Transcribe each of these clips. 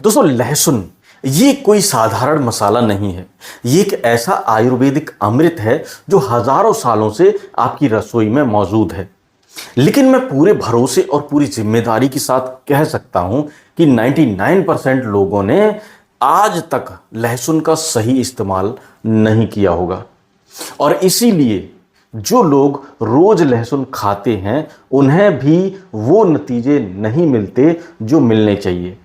दोस्तों लहसुन ये कोई साधारण मसाला नहीं है। ये एक ऐसा आयुर्वेदिक अमृत है जो हजारों सालों से आपकी रसोई में मौजूद है। लेकिन मैं पूरे भरोसे और पूरी जिम्मेदारी के साथ कह सकता हूं कि 99% लोगों ने आज तक लहसुन का सही इस्तेमाल नहीं किया होगा। और इसीलिए जो लोग रोज लहसुन खाते हैं उन्हें भी वो नतीजे नहीं मिलते जो मिलने चाहिए।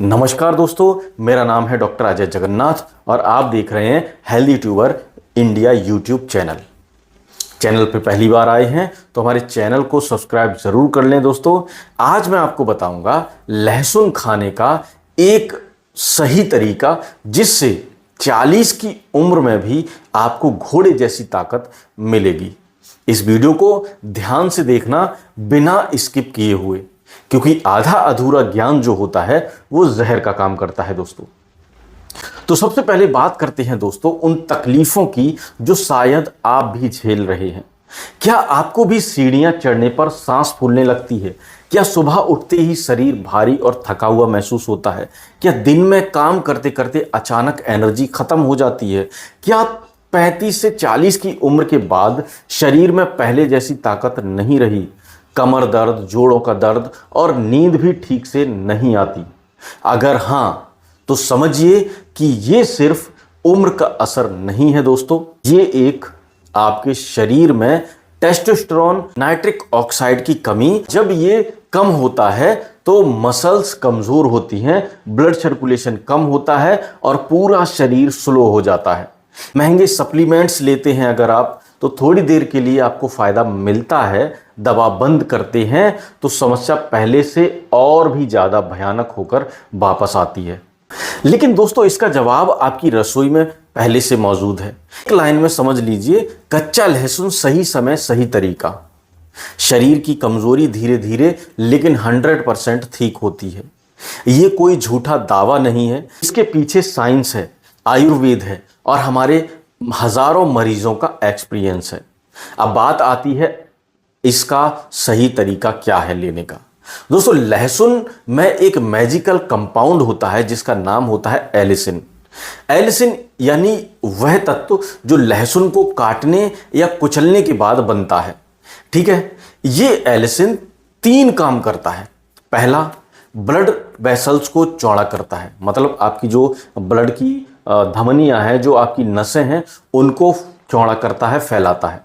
नमस्कार दोस्तों, मेरा नाम है डॉक्टर अजय जगन्नाथ और आप देख रहे हैं healthy tuber India YouTube channel पे पहली बार आए हैं तो हमारे चैनल को सब्सक्राइब जरूर कर लें। दोस्तों आज मैं आपको बताऊंगा लहसुन खाने का एक सही तरीका जिससे 40 की उम्र में भी आपको घोड़े जैसी ताकत मिलेगी। इस वीडियो को ध्यान से देखना बिना स्किप किए हुए, क्योंकि आधा अधूरा ज्ञान जो होता है वो जहर का काम करता है। दोस्तों तो सबसे पहले बात करते हैं दोस्तों उन तकलीफों की जो शायद आप भी झेल रहे हैं। क्या आपको भी सीढ़ियां चढ़ने पर सांस फूलने लगती है? क्या सुबह उठते ही शरीर भारी और थका हुआ महसूस होता है? क्या दिन में काम करते करते अचानक एनर्जी खत्म हो जाती है? क्या 35 से 40 की उम्र के बाद शरीर में पहले जैसी ताकत नहीं रही? कमर दर्द, जोड़ों का दर्द और नींद भी ठीक से नहीं आती? अगर हाँ तो समझिए कि ये सिर्फ उम्र का असर नहीं है दोस्तों, ये एक आपके शरीर में टेस्टोस्टेरोन, नाइट्रिक ऑक्साइड की कमी, जब ये कम होता है तो मसल्स कमजोर होती हैं, ब्लड सर्कुलेशन कम होता है और पूरा शरीर स्लो हो जाता है। महंगे सप्लीमेंट्स लेते हैं अगर आप तो थोड़ी देर के लिए आपको फायदा मिलता है, दवा बंद करते हैं तो समस्या पहले से और भी ज्यादा भयानक होकर वापस आती है। लेकिन दोस्तों इसका जवाब आपकी रसोई में पहले से मौजूद है। एक लाइन में समझ लीजिए, कच्चा लहसुन, सही समय, सही तरीका। शरीर की कमजोरी धीरे धीरे लेकिन 100% ठीक होती है। ये कोई झूठा दावा नहीं है, इसके पीछे साइंस है, आयुर्वेद है और हमारे हजारों मरीजों का एक्सपीरियंस है। अब बात आती है इसका सही तरीका क्या है लेने का। दोस्तों लहसुन में एक मैजिकल कंपाउंड होता है जिसका नाम होता है एलिसिन। एलिसिन यानी वह तत्व जो लहसुन को काटने या कुचलने के बाद बनता है। ठीक है, ये एलिसिन 3 काम करता है। पहला, ब्लड वेसल्स को चौड़ा करता है, मतलब आपकी जो ब्लड की धमनियां हैं, जो आपकी नसें हैं, उनको चौड़ा करता है, फैलाता है।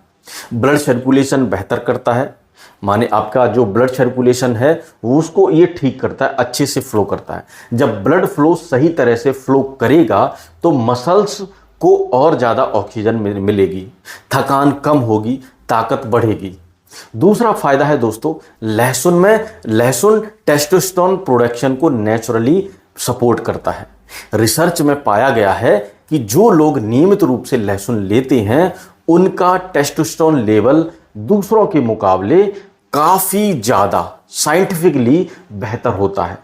ब्लड सर्कुलेशन बेहतर करता है, माने आपका जो ब्लड सर्कुलेशन है वो उसको ये ठीक करता है, अच्छे से फ्लो करता है। जब ब्लड फ्लो सही तरह से फ्लो करेगा तो मसल्स को और ज़्यादा ऑक्सीजन मिलेगी, थकान कम होगी, ताकत बढ़ेगी। दूसरा फायदा है दोस्तों लहसुन में, लहसुन टेस्टोस्टेरोन प्रोडक्शन को नेचुरली सपोर्ट करता है। रिसर्च में पाया गया है कि जो लोग नियमित रूप से लहसुन लेते हैं उनका टेस्टोस्टेरोन लेवल दूसरों के मुकाबले काफी ज्यादा साइंटिफिकली बेहतर होता है।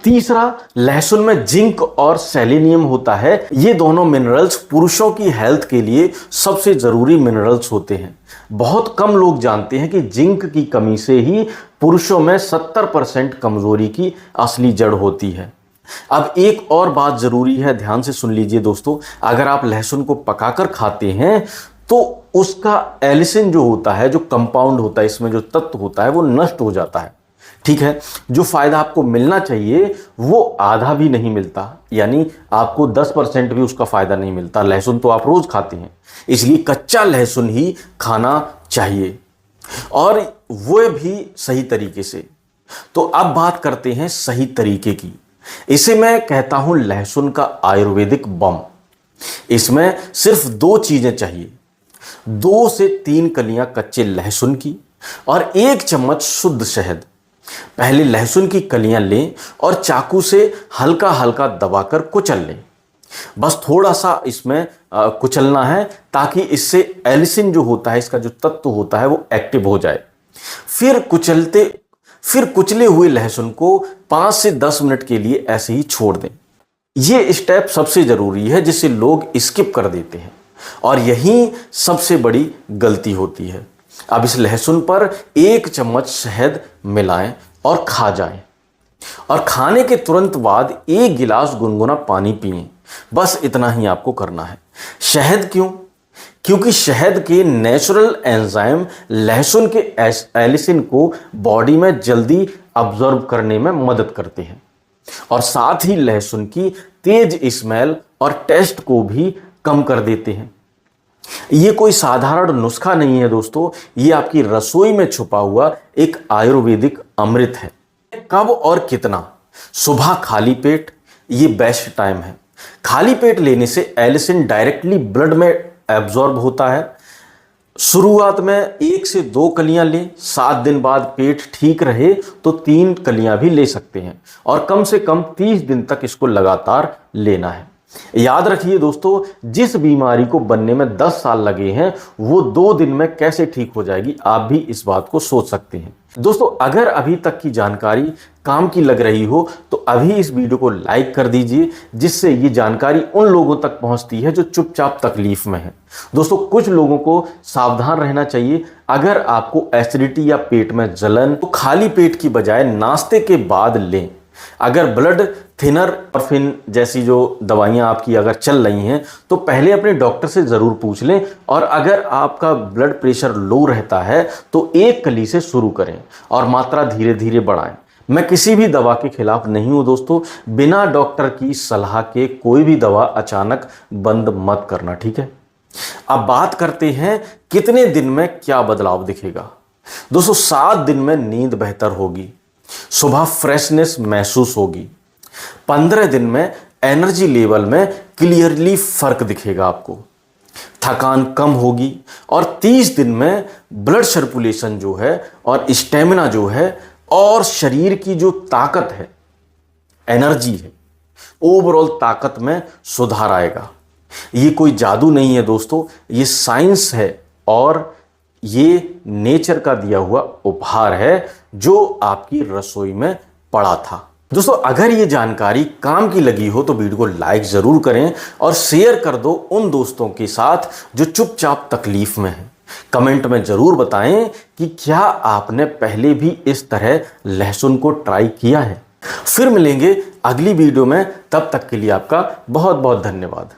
तीसरा, लहसुन में जिंक और सेलेनियम होता है। ये दोनों मिनरल्स पुरुषों की हेल्थ के लिए सबसे जरूरी मिनरल्स होते हैं। बहुत कम लोग जानते हैं कि जिंक की कमी से ही पुरुषों में 70% कमजोरी की असली जड़ होती है। अब एक और बात जरूरी है, ध्यान से सुन लीजिए दोस्तों, अगर आप लहसुन को पकाकर खाते हैं तो उसका एलिसिन जो होता है, जो कंपाउंड होता है, इसमें जो तत्व होता है वो नष्ट हो जाता है। ठीक है, जो फायदा आपको मिलना चाहिए वो आधा भी नहीं मिलता, यानी आपको 10% भी उसका फायदा नहीं मिलता। लहसुन तो आप रोज खाते हैं, इसलिए कच्चा लहसुन ही खाना चाहिए और वो भी सही तरीके से। तो अब बात करते हैं सही तरीके की। इसे मैं कहता हूं लहसुन का आयुर्वेदिक बम। इसमें सिर्फ 2 चीजें चाहिए, 2 से 3 कलियां कच्चे लहसुन की और 1 चम्मच शुद्ध शहद। पहले लहसुन की कलियां लें और चाकू से हल्का हल्का दबाकर कुचल लें। बस थोड़ा सा इसमें कुचलना है ताकि इससे एलिसिन जो होता है, इसका जो तत्व होता है वो एक्टिव हो जाए। फिर कुचले हुए लहसुन को 5 से 10 मिनट के लिए ऐसे ही छोड़ दें। ये स्टेप सबसे जरूरी है जिसे लोग स्किप कर देते हैं और यही सबसे बड़ी गलती होती है। अब इस लहसुन पर 1 चम्मच शहद मिलाएं और खा जाएं। और खाने के तुरंत बाद 1 गिलास गुनगुना पानी पिएं। बस इतना ही आपको करना है। शहद क्यों? क्योंकि शहद के नेचुरल एंजाइम लहसुन के एलिसिन को बॉडी में जल्दी अब्जॉर्ब करने में मदद करते हैं और साथ ही लहसुन की तेज स्मेल और टेस्ट को भी कम कर देते हैं। ये कोई साधारण नुस्खा नहीं है दोस्तों, ये आपकी रसोई में छुपा हुआ एक आयुर्वेदिक अमृत है। कब और कितना? सुबह खाली पेट, ये बेस्ट टाइम है। खाली पेट लेने से एलिसिन डायरेक्टली ब्लड में एब्जॉर्ब होता है। शुरुआत में 1 से 2 कलियां लें, 7 दिन बाद पेट ठीक रहे तो 3 कलियां भी ले सकते हैं और कम से कम 30 दिन तक इसको लगातार लेना है। याद रखिए दोस्तों, जिस बीमारी को बनने में 10 साल लगे हैं वो 2 दिन में कैसे ठीक हो जाएगी, आप भी इस बात को सोच सकते हैं। दोस्तों, अगर अभी तक की जानकारी काम की लग रही हो तो अभी इस वीडियो को लाइक कर दीजिए, जिससे ये जानकारी उन लोगों तक पहुंचती है जो चुपचाप तकलीफ में है। दोस्तों, कुछ लोगों को सावधान रहना चाहिए। अगर आपको एसिडिटी या पेट में जलन तो खाली पेट की बजाय नाश्ते के बाद लें। अगर ब्लड थिनर मॉर्फिन जैसी जो दवाइयां आपकी अगर चल रही हैं तो पहले अपने डॉक्टर से ज़रूर पूछ लें। और अगर आपका ब्लड प्रेशर लो रहता है तो 1 कली से शुरू करें और मात्रा धीरे धीरे बढ़ाएं। मैं किसी भी दवा के खिलाफ नहीं हूं दोस्तों, बिना डॉक्टर की सलाह के कोई भी दवा अचानक बंद मत करना, ठीक है। अब बात करते हैं कितने दिन में क्या बदलाव दिखेगा। दोस्तों, 7 दिन में नींद बेहतर होगी, सुबह फ्रेशनेस महसूस होगी, 15 दिन में एनर्जी लेवल में क्लियरली फर्क दिखेगा आपको, थकान कम होगी और 30 दिन में ब्लड सर्कुलेशन जो है और स्टेमिना जो है और शरीर की जो ताकत है, एनर्जी है, ओवरऑल ताकत में सुधार आएगा। ये कोई जादू नहीं है दोस्तों, ये साइंस है और ये नेचर का दिया हुआ उपहार है जो आपकी रसोई में पड़ा था। दोस्तों, अगर ये जानकारी काम की लगी हो तो वीडियो को लाइक जरूर करें और शेयर कर दो उन दोस्तों के साथ जो चुपचाप तकलीफ में हैं। कमेंट में जरूर बताएं कि क्या आपने पहले भी इस तरह लहसुन को ट्राई किया है। फिर मिलेंगे अगली वीडियो में, तब तक के लिए आपका बहुत बहुत धन्यवाद।